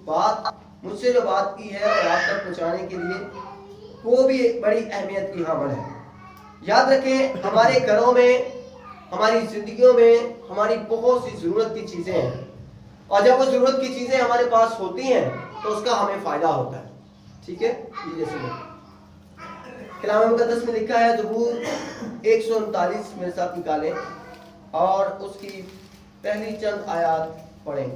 बात मुझसे जो बात की है और आप तक पहुंचाने के लिए, वो भी बड़ी अहमियत की हामिल है। याद रखें, हमारे घरों में, हमारी जिंदगियों में हमारी बहुत सी जरूरत की चीजें हैं, और जब वो जरूरत की चीजें हमारे पास होती हैं तो उसका हमें फायदा होता है। ठीक है, ये जैसे कलाम मुकद्दस में लिखा है, ज़बूर 139 मेरे साथ निकालें और उसकी पहली चंद आयत पढ़ें।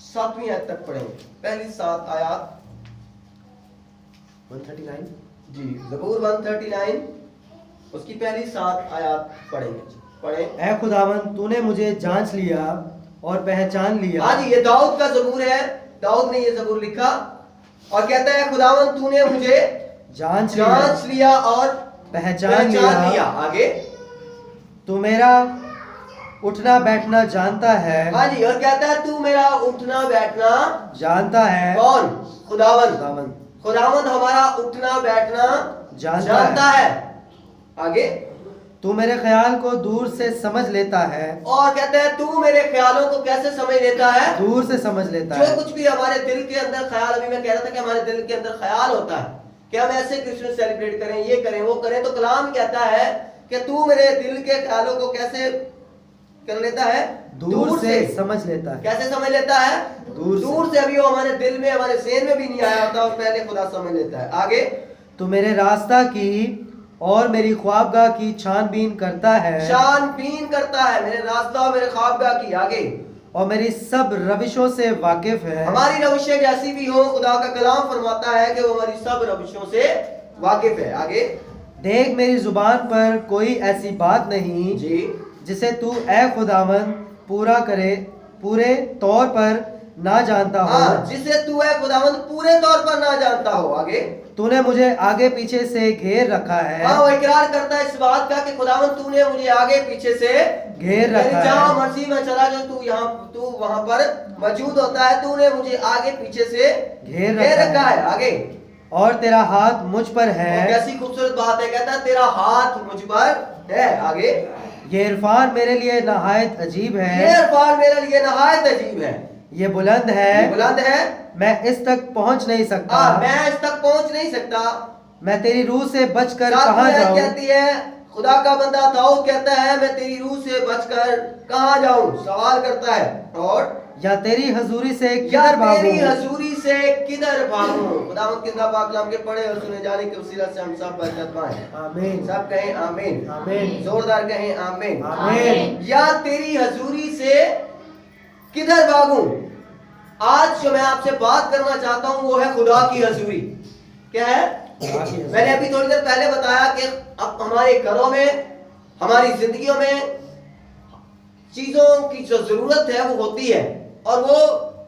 7वीं आयत तक पढ़ेंगे, पहली 7 आयत 139 जी, ज़बूर 139 उसकी पहली 7 आयत पढ़ेंगे। पढ़ें। ऐ खुदावन, तूने मुझे जांच लिया और पहचान लिया। हाँ जी, ये दाऊद का ज़बूर है। दाऊद ने ये ज़बूर लिखा और कहता है, खुदावन तूने मुझे जांच लिया और पहचान लिया। आगे, तू मेरा उठना बैठना जानता है। हाँ जी, और कहता है तू मेरा उठना बैठना जानता है। कौन? खुदावन। खुदावन खुदावन हमारा उठना बैठना जानता है। आगे, तू मेरे ख्याल को दूर से समझ लेता है। और कहता है तू मेरे ख्यालों को कैसे समझ लेता है? दूर से समझ लेता जो है। कुछ भी हमारे दिल के अंदर ख्याल, अभी मैं कह रहा था कि हमारे दिल के अंदर ख्याल होता है कि हम ऐसे क्रिश्चियन सेलिब्रेट करें, ये करें, वो करें, तो कलाम कहता है कि तू मेरे दिल के ख्यालों को कैसे कर लेता है? दूर से समझ लेता है। कैसे समझ लेता है? दूर से। अभी वो हमारे दिल में, हमारे ज़हन में भी नहीं आया होता और पहले खुदा समझ लेता है। आगे, तू मेरे रास्ता की और मेरी ख्वाबगाह की छानबीन करता है। छानबीन करता है मेरे रास्ता और मेरे ख्वाबगाह की। आगे, और मेरी सब रविशों से वाकिफ है। हमारी रविशें जैसी भी हो, खुदा का कलाम फरमाता है कि वो हमारी सब रविशों से वाकिफ है। आगे, देख मेरी जुबान पर कोई ऐसी बात नहीं जी जिसे तू ऐ खुदावन पूरे तौर पर ना जानता हो। हाँ, जिसे तू है खुदावंद पूरे तौर पर ना जानता हो। आगे, तूने मुझे आगे पीछे से घेर रखा है। हाँ, वो इकरार करता है इस बात का कि खुदावंद तूने मुझे आगे पीछे से घेर रखा है। जहाँ मर्जी में चला जाऊं, तू वहां पर मौजूद होता है। तूने मुझे आगे पीछे से घेर रखा है। आगे, और तेरा हाथ मुझ पर है। कैसी खूबसूरत बात है, कहता है तेरा हाथ मुझ पर है। आगे, ये इरफान मेरे लिए नहायत अजीब है। ये इरफान मेरे लिए नहायत अजीब है। ये बुलंद है। मैं इस तक पहुंच नहीं सकता। मैं इस तक पहुंच नहीं सकता। मैं तेरी रूह से बचकर कहाँ जाऊं? कहती है खुदा का बंदा दाऊद कहता है, मैं तेरी रूह से बचकर कहाँ जाऊं? सवाल करता है। और या तेरी हजूरी से किधर भागूं? तेरी हजूरी से किधर भागूं? खुदावंद के पाक कलाम के पढ़े और सुने जाने के वसीला से हम सब बरकत पाएं। आमीन। सब कहें आमीन। आमीन। जोरदार कहें आमीन। आमीन। या तेरी हजूरी से किधर भागूं? आज जो मैं आपसे बात करना चाहता हूं वो है खुदा की हजूरी। क्या है? मैंने अभी थोड़ी देर पहले बताया कि अब हमारे घरों में, हमारी जिंदगियों में चीजों की जो जरूरत है वो होती है, और वो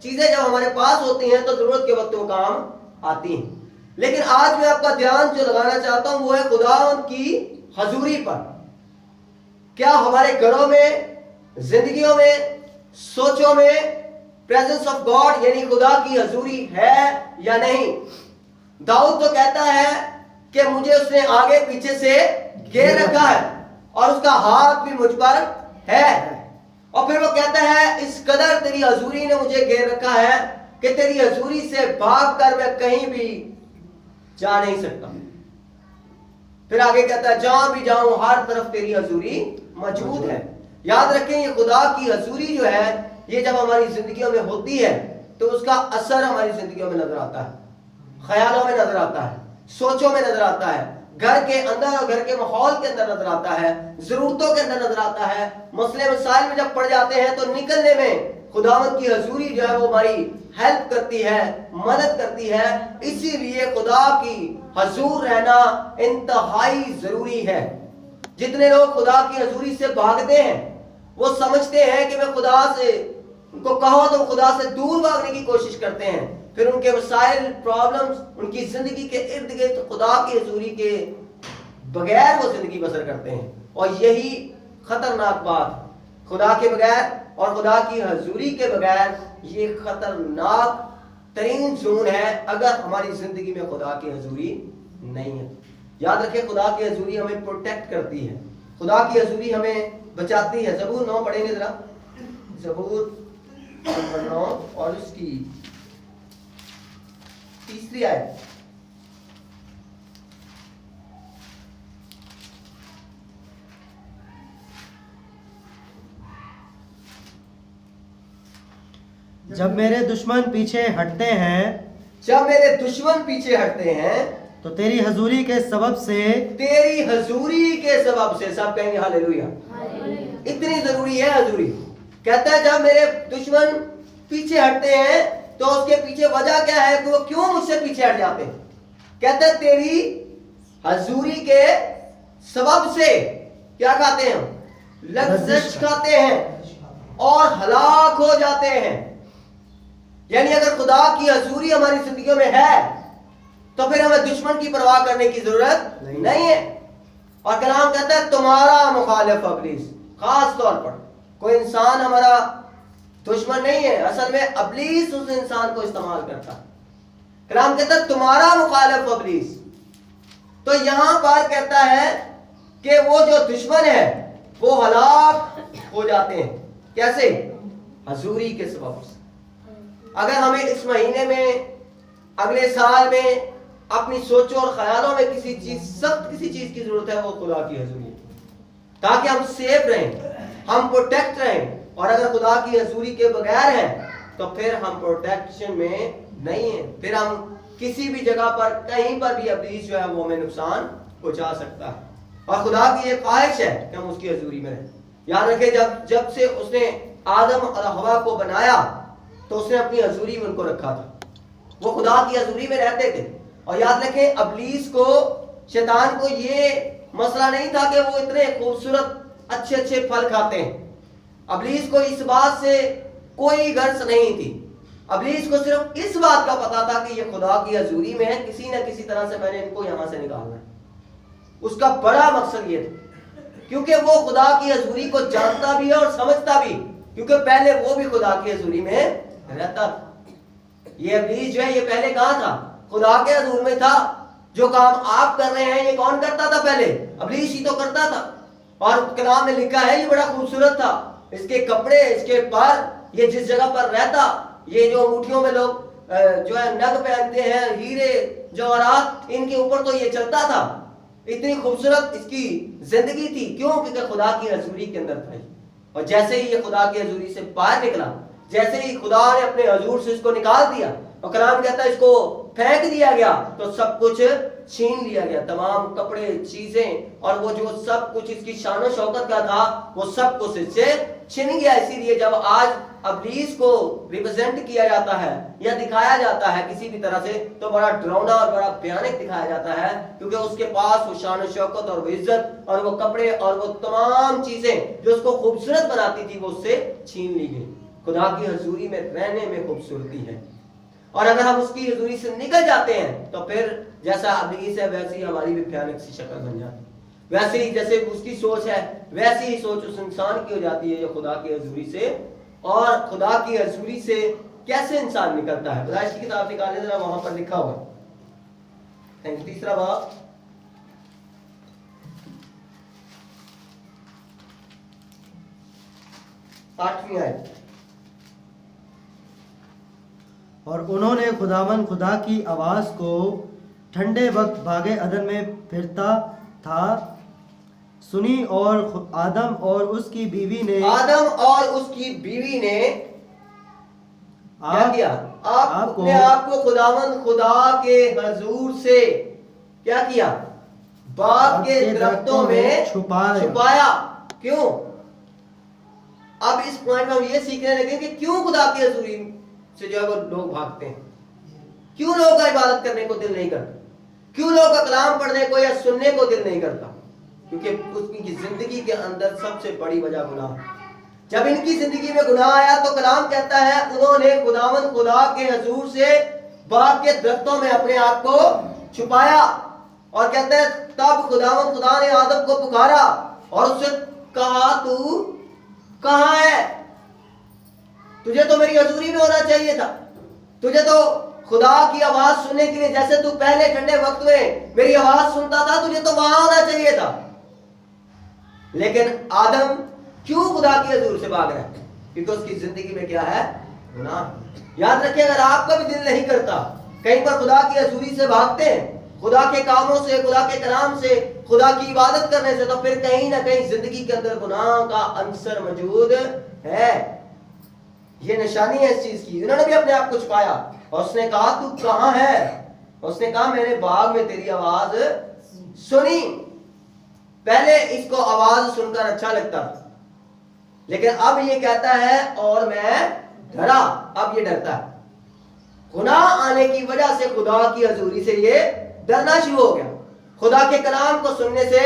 चीजें जब हमारे पास होती हैं तो जरूरत के वक्त वो काम आती हैं। लेकिन आज मैं आपका ध्यान जो लगाना चाहता हूं वो है खुदा की हजूरी पर। क्या हमारे घरों में, जिंदगियों में, सोचों में प्रेजेंस ऑफ गॉड यानी खुदा की हजूरी है या नहीं? दाऊद तो कहता है कि मुझे उसने आगे पीछे से घेर रखा है और उसका हाथ भी मुझ पर है। और फिर वो कहता है इस कदर तेरी हजूरी ने मुझे घेर रखा है कि तेरी हजूरी से भागकर मैं कहीं भी जा नहीं सकता। फिर आगे कहता है जहां भी जाऊं हर तरफ तेरी हजूरी मौजूद है। याद रखें, ये खुदा की हजूरी जो है ये जब हमारी जिंदगियों में होती है तो उसका असर हमारी जिंदगियों में नजर आता है, ख्यालों में नजर आता है, सोचों में नजर आता है, घर के अंदर और घर के माहौल के अंदर नजर आता है, जरूरतों के अंदर नजर आता है। मसले मसाइल में जब पड़ जाते हैं तो निकलने में खुदावंद की हजूरी जो है वो हमारी हेल्प करती है, मदद करती है। इसीलिए खुदा की हजूर रहना इंतहाई जरूरी है। जितने लोग खुदा की हजूरी से भागते हैं वो समझते हैं कि मैं खुदा से, उनको कहो तो खुदा से दूर भागने की कोशिश करते हैं, फिर उनके मसाइल, प्रॉब्लम्स, उनकी जिंदगी के इर्द गिर्द खुदा की हजूरी के बगैर वो जिंदगी बसर करते हैं। और यही खतरनाक बात, खुदा के बगैर और खुदा की हजूरी के बगैर ये खतरनाक तरीन जोन है अगर हमारी जिंदगी में खुदा की हजूरी नहीं है। याद रखें, खुदा की हजूरी हमें प्रोटेक्ट करती है, खुदा की हजूरी हमें बचाती है। ज़बूर 9 पढ़ेंगे जरा। ज़बूर नंबर 9 और उसकी तीसरी आयत। जब मेरे दुश्मन पीछे हटते हैं, जब मेरे दुश्मन पीछे हटते हैं, तो तेरी हजूरी के सबब से, तेरी हजूरी के सबब से, सब कहेंगे हालेलुया। इतनी जरूरी है हजूरी। कहता है जब मेरे दुश्मन पीछे हटते हैं तो उसके पीछे वजह क्या है कि वो क्यों मुझसे पीछे हट जाते हैं। कहता है तेरी हजूरी के सबब से क्या खाते हैं, लग़्ज़श खाते हैं और हलाक हो जाते हैं। यानी अगर खुदा की हजूरी हमारी जिंदगी में है तो फिर हमें दुश्मन की परवाह करने की जरूरत नहीं है। और कलाम कहता है तुम्हारा मुखालिफ अबलीस, खास तौर पर कोई इंसान हमारा दुश्मन नहीं है, असल में अबलीस उस इंसान को इस्तेमाल करता है। कलाम कहता है तुम्हारा मुखालिफ अबलीस। तो यहां पर कहता है कि वो जो दुश्मन है वो हलाक हो जाते हैं। कैसे? हजूरी के सबब से। अगर हमें इस महीने में, अगले साल में अपनी सोचों और ख्यालों में किसी चीज की जरूरत है, वो खुदा की हजूरी है, ताकि हम सेफ रहें, हम प्रोटेक्ट रहें। और अगर खुदा की हजूरी के बगैर हैं तो फिर हम प्रोटेक्शन में नहीं है, फिर हम किसी भी जगह पर कहीं पर भी अबलीस जो है वो हमें नुकसान पहुंचा सकता है। और खुदा की ये ख्वाहिश है कि हम उसकी हजूरी में रहें। याद रखें जब से उसने आदम और हवा को बनाया तो उसने अपनी हजूरी में उनको रखा था, वो खुदा की हजूरी में रहते थे। और याद रखें अबलीस को, शैतान को ये मसला नहीं था कि वो इतने खूबसूरत अच्छे अच्छे फल खाते हैं। अबलीस को इस बात से कोई गर्ज नहीं थी। अबलीस को सिर्फ इस बात का पता था कि ये खुदा की हजूरी में है, किसी न किसी तरह से मैंने इनको यहां से निकालना है। उसका बड़ा मकसद ये था, क्योंकि वो खुदा की हजूरी को जानता भी है और समझता भी, क्योंकि पहले वो भी खुदा की हजूरी में रहता था। ये अबलीस जो है ये पहले कहां था? खुदा के हजूर में था। जो काम आप कर रहे हैं ये कौन करता था? पहले अबलीस ही तो करता था। और कलाम में लिखा है ये बड़ा खूबसूरत था, इसके कपड़े, इसके पर, ये जिस जगह पर रहता, ये जो मुठियों में लोग जो है नग पहनते हैं, हीरे जवाहरात, इनके ऊपर तो ये चलता था। इतनी खूबसूरत इसकी जिंदगी थी। क्यों? क्योंकि खुदा की हजूरी के अंदर था। और जैसे ही ये खुदा की हजूरी से बाहर निकला, जैसे ही खुदा ने अपने हजूर से इसको निकाल दिया, और कलाम कहता है इसको फेंक दिया गया, तो सब कुछ छीन लिया गया, तमाम कपड़े, चीजें, और वो जो सब कुछ इसकी शान शौकत का था वो सब कुछ इससे छिन गया। इसीलिए जब आज अबलीस को रिप्रेजेंट किया जाता है या दिखाया जाता है किसी भी तरह से, तो बड़ा डरावना और बड़ा भयानक दिखाया जाता है, क्योंकि उसके पास वो शान शौकत और वो इज्जत और वो कपड़े और वो तमाम चीजें जो उसको खूबसूरत बनाती थी वो उससे छीन ली गई। खुदा की हजूरी में रहने में खूबसूरती है। और अगर हम उसकी हजूरी से निकल जाते हैं तो फिर जैसा अबलीस है वैसी ही हमारी भी भयानक सी शक्ल बन जाती है। वैसे ही जैसे उसकी सोच है वैसी ही सोच उस इंसान की हो जाती है जो खुदा की हजूरी से। और खुदा की हजूरी से कैसे इंसान निकलता है? पैदाइश की किताब निकालें जरा, वहां पर लिखा हुआ है। तीसरा बाब, आठवीं आयत। और उन्होंने खुदावन खुदा की आवाज को ठंडे वक्त बागे अदन में फिरता था सुनी, और आदम और उसकी बीवी ने क्या किया? अपने आप को खुदावन खुदा के हजूर से क्या किया? बाग के दरख्तों में छुपाया। क्यों? अब इस पॉइंट में हम ये सीखने लगे कि क्यों खुदा की हजूरी से जो है वो लोग भागते हैं, क्यों लोगों का इबादत करने को दिल नहीं करता, क्यों लोगों का कलाम पढ़ने को या सुनने को दिल नहीं करता? क्योंकि उसकी जिंदगी के अंदर सबसे बड़ी वजह गुनाह। जब इनकी जिंदगी में गुनाह आया तो कलाम कहता है उन्होंने खुदावन खुदा के हजूर से बाग के दरख्तों में अपने आप को छुपाया। और कहते हैं तब खुदावन खुदा ने आदम को पुकारा और उससे कहा तू कहां है? तुझे तो मेरी हजूरी में होना चाहिए था, तुझे तो खुदा की आवाज सुनने के लिए, जैसे तू पहले ठंडे वक्त में मेरी आवाज सुनता था, तुझे तो वहां होना चाहिए था। लेकिन आदम क्यों खुदा की हजूर से भाग रहा है? क्योंकि उसकी जिंदगी में क्या है? गुनाह। याद रखिए, अगर आपका भी दिल नहीं करता, कहीं पर खुदा की हजूरी से भागते हैं, खुदा के कामों से, खुदा के कलाम से, खुदा की इबादत करने से, तो फिर कहीं ना कहीं जिंदगी के अंदर गुनाह का अंसर मौजूद है। ये निशानी है इस चीज की। उन्होंने भी अपने आप को छुपाया और उसने कहा तू कहां है? उसने कहा मैंने बाग में तेरी आवाज सुनी। पहले इसको आवाज सुनकर अच्छा लगता, लेकिन अब ये कहता है और मैं डरा। अब ये डरता है। गुनाह आने की वजह से खुदा की हजूरी से ये डरना शुरू हो गया, खुदा के कलाम को सुनने से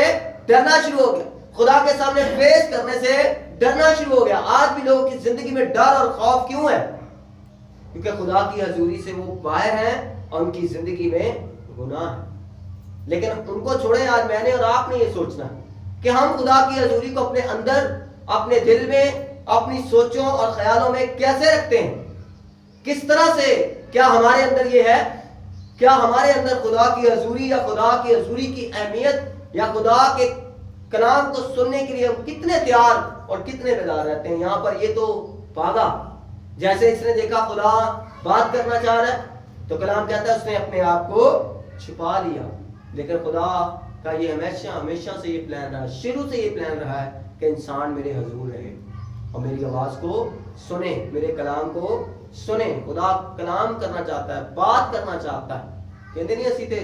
डरना शुरू हो गया, खुदा के सामने फेस करने से डरना शुरू हो गया। आज भी लोगों की जिंदगी में डर और खौफ क्यों है? क्योंकि खुदा की हजूरी से वो बाहर हैं और उनकी जिंदगी में गुनाह है। लेकिन उनको छोड़े, आज मैंने और आपने ये सोचना कि हम खुदा की हजूरी को अपने अंदर, अपने दिल में, अपनी सोचों और ख्यालों में कैसे रखते हैं, किस तरह से। क्या हमारे अंदर ये है? क्या हमारे अंदर खुदा की हजूरी या खुदा की हजूरी की अहमियत या खुदा के कलाम को सुनने के लिए हम कितने तैयार और कितने बेदार रहते हैं? यहाँ पर ये तो भागा, जैसे इसने देखा खुदा बात करना चाह रहा है तो कलाम कहता है उसने अपने आप को छिपा लिया। लेकिन खुदा का ये हमेशा से ये प्लान रहा, शुरू से ये प्लान रहा है कि इंसान मेरे हजूर रहे और मेरी आवाज को सुने, मेरे कलाम को सुने। खुदा कलाम करना चाहता है, बात करना चाहता है। कहते नहीं असी थे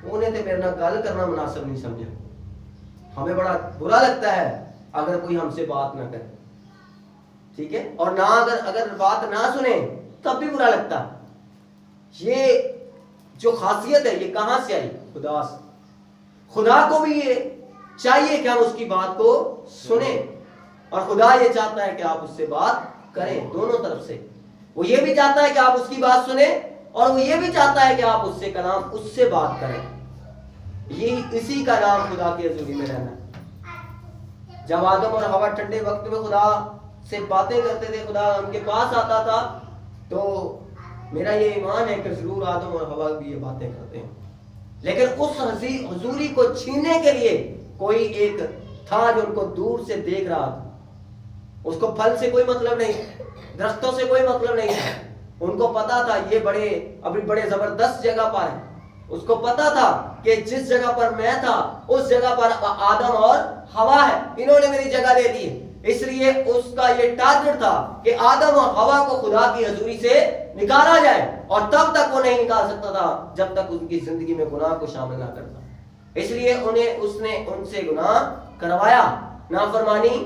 उन्हें ते मेरे नाल गल करना मुनासिब नहीं समझा। हमें बड़ा बुरा लगता है अगर कोई हमसे बात ना करे, ठीक है, और ना अगर बात ना सुने तब भी बुरा लगता। ये जो खासियत है ये कहां से आई? खुदा से। खुदा को भी ये चाहिए कि हम उसकी बात को सुने, और खुदा ये चाहता है कि आप उससे बात करें, दोनों तरफ से। वो ये भी चाहता है कि आप उसकी बात सुने और वो ये भी चाहता है कि आप उससे कलाम, उससे बात करें। ये इसी का नाम खुदा की हजूरी में रहना। जब आदम और हवा ठंडे वक्त में खुदा से बातें करते थे, खुदा उनके पास आता था, तो मेरा ये ईमान है कि जरूर आदम और हवा भी ये बातें करते हैं। लेकिन उस हजूरी को छीनने के लिए कोई एक था जो उनको दूर से देख रहा था। उसको फल से कोई मतलब नहीं, दरख्तों से कोई मतलब नहीं था। उनको पता था ये अभी बड़े जबरदस्त जगह पर है। उसको पता था कि जिस जगह पर मैं था उस जगह पर आदम और हवा है, इन्होंने मेरी जगह ले ली है। इसलिए उसका ये टारगेट था कि आदम और हवा को खुदा की हजूरी से निकाला जाए, और तब तक वो नहीं निकाल सकता था जब तक उनकी जिंदगी में गुनाह को शामिल ना करता। इसलिए उसने उनसे गुनाह करवाया, नाफरमानी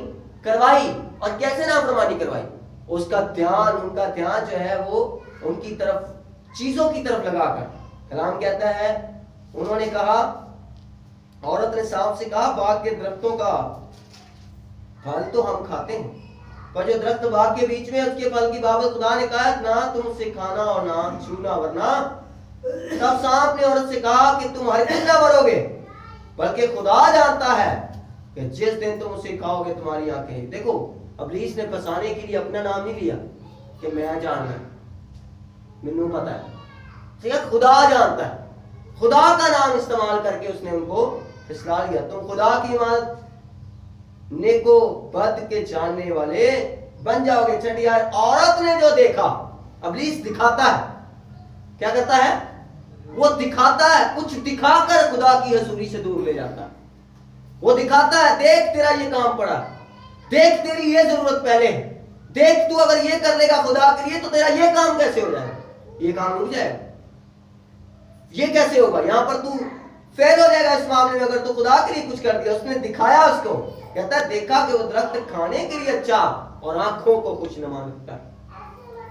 करवाई। और कैसे नाफरमानी करवाई? उनका ध्यान जो है वो उनकी तरफ, चीजों की तरफ लगाकर। कलाम कहता है उन्होंने कहा, औरत ने सांप से कहा बाग के दरख्तों का फल तो हम खाते हैं, पर जो दरख्त बाग के बीच में उसके फल की बाबत खुदा ने कहा ना तुम उसे खाना और ना छूना, वरना। तब सांप ने औरत से कहा कि तुम हरगिज़ ना मरोगे, बल्कि खुदा जानता है कि जिस दिन तुम उसे खाओगे तुम्हारी आंखें। देखो, इब्लीस ने फंसाने के लिए अपना नाम नहीं लिया कि मैं जानना, मैनू पता है, ठीक है, खुदा जानता है। खुदा का नाम इस्तेमाल करके उसने उनको फिसला लिया। तुम खुदा की इमारत नेको बद के जानने वाले बन जाओगे। छठी आयत, औरत ने जो देखा, इब्लीस दिखाता है, क्या करता है? वो दिखाता है, कुछ दिखाकर खुदा की हजूरी से दूर ले जाता है। वो दिखाता है, देख तेरा ये काम पड़ा, देख तेरी ये जरूरत पहले, देख तू अगर ये कर लेगा खुदा के लिए तो तेरा ये काम कैसे हो जाएगा, ये काम रुक जाएगा, ये कैसे होगा, यहां पर तू फेल हो जाएगा इस मामले में अगर तू खुदा के लिए कुछ कर दिया। उसने दिखाया उसको, कहता है देखा कि वो दरख्त खाने के लिए अच्छा और आंखों को खुश नमा लगता है,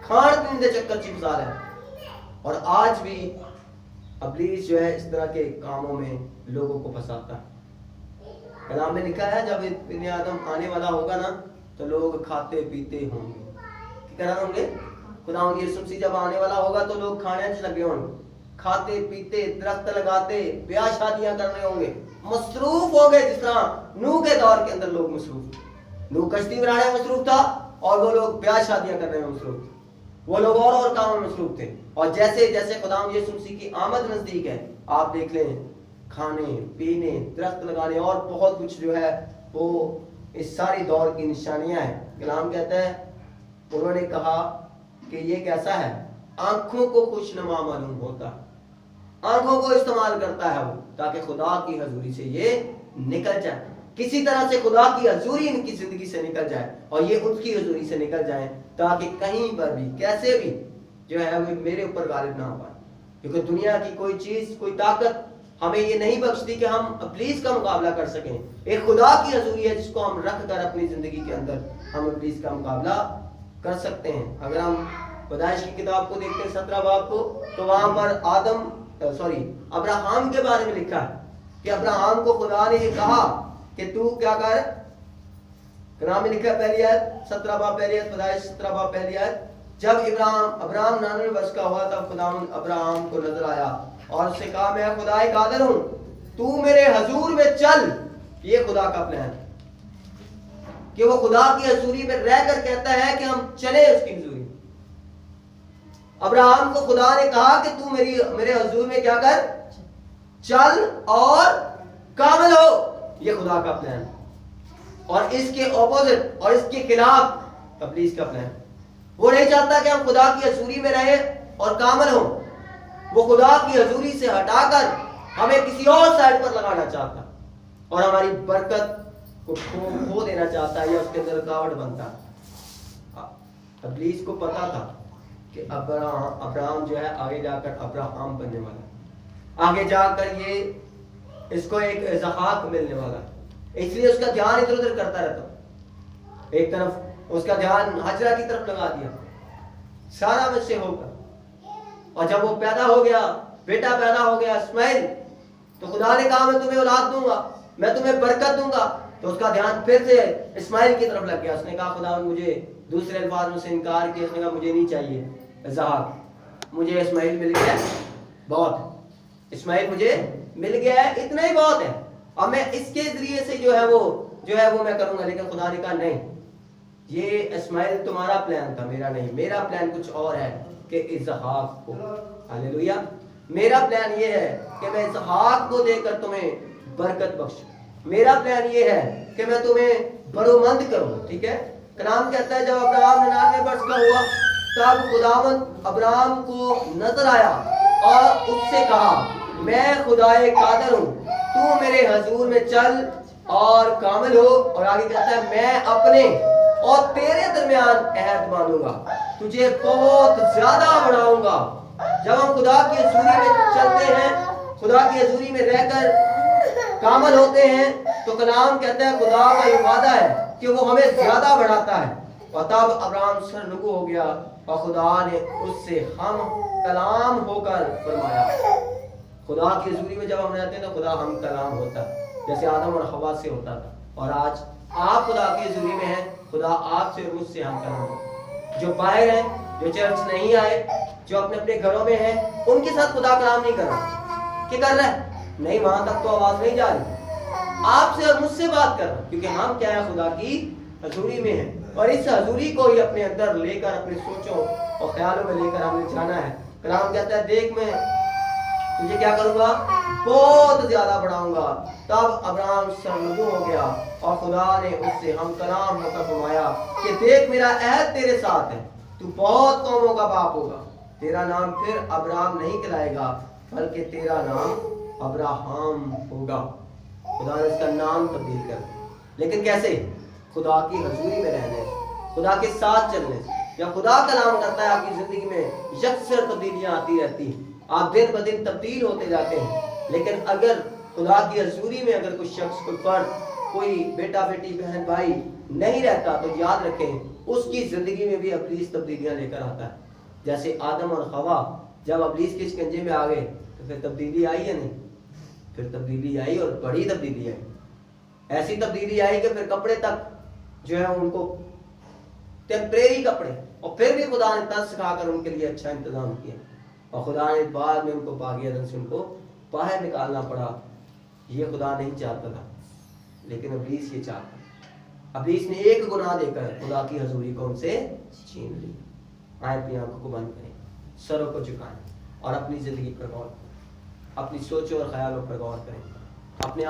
खान पीने के चक्कर चिपसा रहा है। और आज भी इब्लीस जो है इस तरह के कामों में लोगों को फंसाता है। कलाम में लिखा है जब इब्ने आदम आने वाला होगा ना तो लोग खाते पीते होंगे। क्या होंगे? खुदा यीशु मसीह जब आने वाला होगा तो लोग खाने से लगे होंगे, खाते पीते, दरख्त लगाते, ब्याह शादियां करने होंगे, मसरूफ हो गए। जिस तरह नूह के दौर के अंदर लोग मसरूफ, नूह कश्ती बनाने में मसरूफ था और वो लोग ब्याह शादियां करने में मसरूफ थे, वो लोग और कामों में मसरूफ थे। और जैसे जैसे खुदा यीशु मसीह की आमद नजदीक है, आप देख लें खाने पीने, दरख्त लगाने और बहुत कुछ जो है वो इस सारी दौर की निशानियां हैं। कलाम कहता है उन्होंने कहा कि ये कैसा है, आंखों को खुशनुमा मालूम होता, आंखों को इस्तेमाल करता है वो, ताकि खुदा की हजूरी से ये निकल जाए, किसी तरह से खुदा की हजूरी इनकी जिंदगी से निकल जाए और ये उनकी हजूरी से निकल जाए, ताकि कहीं पर भी कैसे भी जो है वो मेरे ऊपर गालिब ना हो पाए। क्योंकि दुनिया की कोई चीज, कोई ताकत हमें ये नहीं बख्शती कि हम इब्लीस का मुकाबला कर सकें। एक खुदा की हजूरी है जिसको हम रख कर अपनी जिंदगी के अंदर हम इब्लीस का मुकाबला कर सकते हैं। अगर हम पैदाइश की किताब को देखते हैं 17 बाब को, तो वहां पर अब्राहम के बारे में लिखा है कि अब्राहम को खुदा ने कहा कि तू क्या कर, कलाम में लिखा है पहली आयत 17 बाब पहली आयत, पैदाइश 17 बाब पहली आयत, जब अब्राहम 99 वर्ष का हुआ तब खुदा अब्राहम को नजर आया और उससे कहा मैं खुदा कादिर हूं, तू मेरे हजूर में चल। ये खुदा का प्लान कि वो खुदा की हजूरी में रहकर कहता है कि हम चले उसकी हजूरी। अब्राहम को खुदा ने कहा कि तू मेरे हजूर में क्या कर, चल और कामिल हो। ये खुदा का प्लान, और इसके ऑपोजिट और इसके खिलाफ इब्लीस का प्लान। वो नहीं चाहता कि हम खुदा की हजूरी में रहें और कामिल हो, वो खुदा की हजूरी से हटाकर हमें किसी और साइड पर लगाना चाहता और हमारी बरकत को खो देना चाहता है या उसके अंदर रुकावट बनता है। इब्लीस को पता था कि अब्राहम जो है आगे जाकर अब्राहम बनने वाला, आगे जाकर ये इसको एक इज़हाक मिलने वाला, इसलिए उसका ध्यान इधर उधर करता रहता। एक तरफ उसका ध्यान हजरा की तरफ लगा दिया, सारा मुझसे होगा। और जब वो पैदा हो गया, बेटा पैदा हो गया इस्माइल, तो खुदा ने कहा मैं तुम्हें औलाद दूंगा, मैं तुम्हें बरकत दूंगा। तो उसका ध्यान फिर से इस्माइल की तरफ लग गया। उसने कहा खुदा मुझे दूसरे अल्फाज से इनकार किया, उसने कहा मुझे नहीं चाहिए इज़हाक, मुझे इस्माइल मिल गया बहुत, इस्माइल मुझे मिल गया है, इतना ही बहुत है, और मैं इसके जरिए से जो है वो मैं करूंगा। लेकिन खुदा ने कहा नहीं, ये इस्माइल तुम्हारा प्लान था, मेरा नहीं। मेरा प्लान कुछ और है कि इज़हाक को, हालेलुया, मेरा प्लान ये है कि मैं इज़हाक को देकर तुम्हें बरकत बख्शूं। मेरा प्लान ये है कि मैं तुम्हें बरोमंद करूं। ठीक है, कलाम कहता है जब अब्राहम 99 वर्ष का हुआ तब खुदावंद अब्राहम को नजर आया और उससे कहा मैं खुदाए कादिर हूं, तू मेरे हजूर में चल और कामिल हो। और आगे कहता है मैं अपने और तेरे दरमियान अहद बांधूंगा, तुझे बहुत ज्यादा बढ़ाऊंगा। जब हम खुदा की हजूरी में चलते हैं, खुदा की हजूरी में रहकर कामिल होते हैं, तो कलाम कहता है खुदा का ये वादा है कि वो हमें ज्यादा बढ़ाता है। और तब अब्राहम सरनुगु हो गया और खुदा ने उससे हम कलाम होकर फरमाया। खुदा की हजूरी में जब हम रहते हैं तो खुदा हम कलाम होता है, जैसे आदम और हवा से होता था। और आज आप खुदा की हजूरी में हैं, खुदा आपसे और मुझसे हम कलाम होता। जो बाहर हैं, जो चर्च नहीं आए, जो अपने अपने घरों में हैं, उनके साथ खुदा कलाम नहीं कर रहा। क्या कर रहा है? नहीं, वहां तक तो आवाज नहीं जा रही। आपसे और मुझसे बात कर रहा, क्योंकि हम क्या है, खुदा की हजूरी में है। और इस हजूरी को ही अपने अंदर लेकर, अपने सोचों और ख्यालों में लेकर हमें जाना है। कलाम कहता है देख मैं तुझे क्या करूंगा, बहुत ज्यादा बढ़ाऊंगा। तब अब्राहम सरनुगु हो गया और खुदा ने उससे हम कलाम होकर फरमाया कि देख मेरा अहद तेरे साथ है, तू बहुत कौमों का बाप होगा। तेरा नाम फिर अब्राहम नहीं कहलाएगा, बल्कि तेरा नाम अब्राहम होगा। खुदा ने उसका नाम तब्दील कर दिया। लेकिन कैसे? खुदा की हजूरी में रहने, खुदा के साथ चलने से। जब खुदा कलाम करता है आपकी जिंदगी में यकसर तब्दीलियां आती रहती हैं, आप दिन ब दिन तब्दील होते जाते हैं। लेकिन अगर खुदा की हजूरी में अगर कोई शख्स, कोई फर्द, कोई बेटा बेटी, बहन भाई नहीं रहता, तो याद रखें उसकी जिंदगी में भी इब्लीस तब्दीलियां लेकर आता है। जैसे आदम और हवा जब इब्लीस के शिकंजे में आ गए तो फिर तब्दीली आई या नहीं? फिर तब्दीली आई, और बड़ी तब्दीली आई। ऐसी तब्दीली आई कि फिर कपड़े तक जो है उनको टेम्परेरी कपड़े, और फिर भी खुदा ने तरस खाकर उनके लिए अच्छा इंतजाम किया। और खुदा ने बाद में उनको बागियादन से उनको बाहर निकालना पड़ा। ये खुदा नहीं चाहता था, लेकिन इब्लीस ये चाहता। इब्लीस ने एक गुनाह देकर खुदा की हजूरी को उनसे छीन ली। आए अपनी आंखों को बंद करें, सरों को झुकाएं और अपनी जिंदगी पर गौर करें, अपनी सोचों और ख्यालों पर गौर करें। अपने